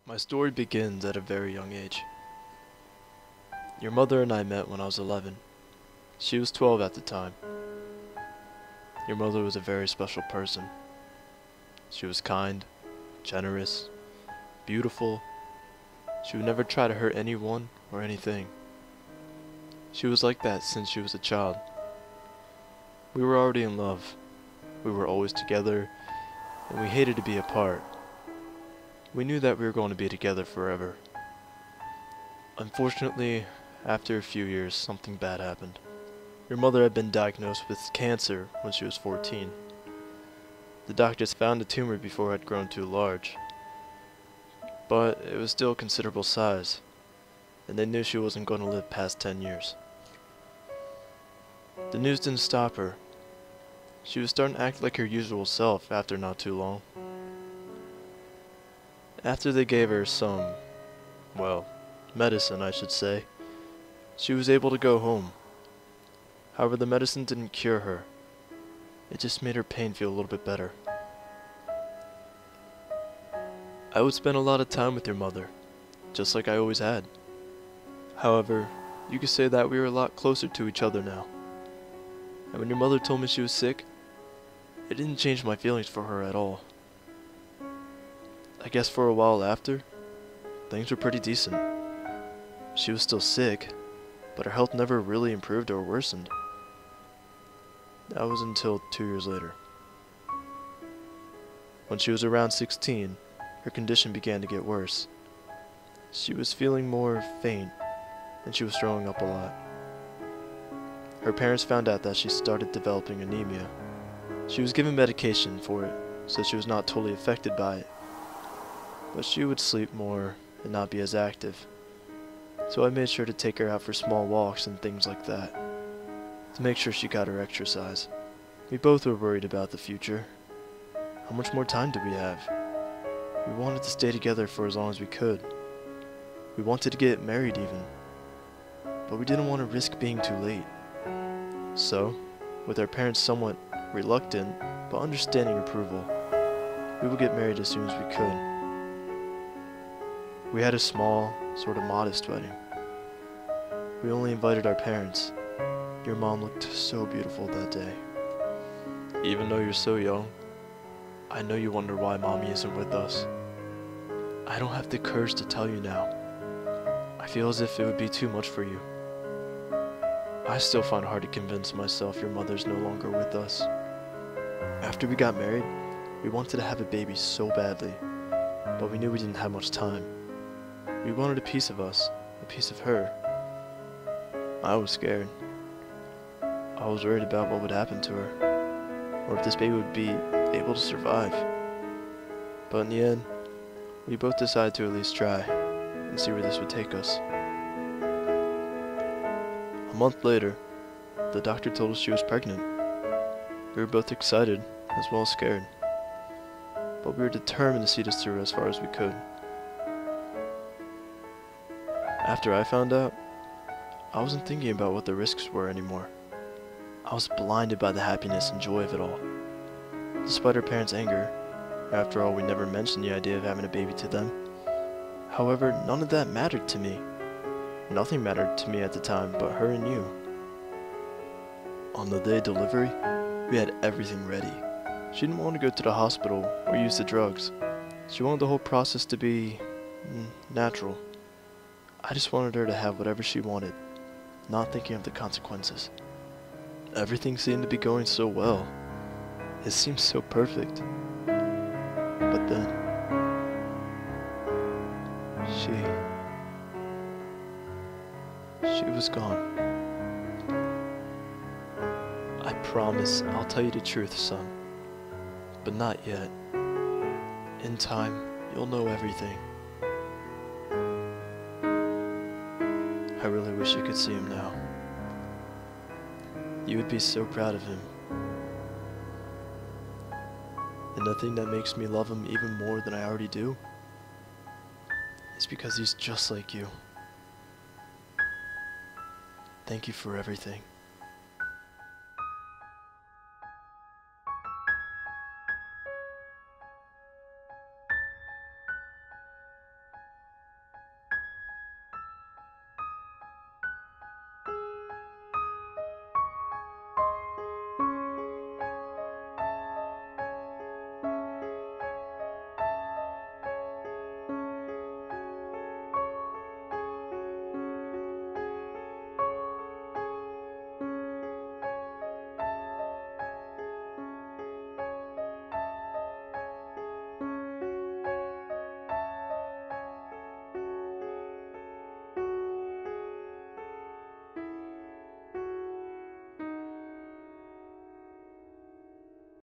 My story begins at a very young age. Your mother and I met when I was 11. She was 12 at the time. Your mother was a very special person. She was kind, generous, beautiful. She would never try to hurt anyone or anything. She was like that since she was a child. We were already in love. We were always together, and we hated to be apart. We knew that we were going to be together forever. Unfortunately, after a few years, something bad happened. Your mother had been diagnosed with cancer when she was 14. The doctors found a tumor before it had grown too large, but it was still a considerable size, and they knew she wasn't going to live past 10 years. The news didn't stop her. She was starting to act like her usual self after not too long. After they gave her some, well, medicine I should say, she was able to go home. However, the medicine didn't cure her. It just made her pain feel a little bit better. I would spend a lot of time with your mother, just like I always had. However, you could say that we were a lot closer to each other now. And when your mother told me she was sick, it didn't change my feelings for her at all. I guess for a while after, things were pretty decent. She was still sick, but her health never really improved or worsened. That was until 2 years later. When she was around 16, her condition began to get worse. She was feeling more faint, and she was throwing up a lot. Her parents found out that she started developing anemia. She was given medication for it, so she was not totally affected by it. But she would sleep more and not be as active. So I made sure to take her out for small walks and things like that, to make sure she got her exercise. We both were worried about the future. How much more time did we have? We wanted to stay together for as long as we could. We wanted to get married even. But we didn't want to risk being too late. So, with our parents' somewhat reluctant but understanding approval, we would get married as soon as we could. We had a small, sort of modest wedding. We only invited our parents. Your mom looked so beautiful that day. Even though you're so young, I know you wonder why mommy isn't with us. I don't have the courage to tell you now. I feel as if it would be too much for you. I still find it hard to convince myself your mother's no longer with us. After we got married, we wanted to have a baby so badly, but we knew we didn't have much time. We wanted a piece of us, a piece of her. I was scared. I was worried about what would happen to her, or if this baby would be able to survive. But in the end, we both decided to at least try, and see where this would take us. A month later, the doctor told us she was pregnant. We were both excited, as well as scared. But we were determined to see this through as far as we could. After I found out, I wasn't thinking about what the risks were anymore. I was blinded by the happiness and joy of it all. Despite our parents' anger, after all, we never mentioned the idea of having a baby to them. However, none of that mattered to me. Nothing mattered to me at the time but her and you. On the day of delivery, we had everything ready. She didn't want to go to the hospital or use the drugs. She wanted the whole process to be natural. I just wanted her to have whatever she wanted, not thinking of the consequences. Everything seemed to be going so well. It seemed so perfect. But then, she was gone. I promise I'll tell you the truth, son. But not yet. In time, you'll know everything. I really wish you could see him now. You would be so proud of him. And the thing that makes me love him even more than I already do is because he's just like you. Thank you for everything.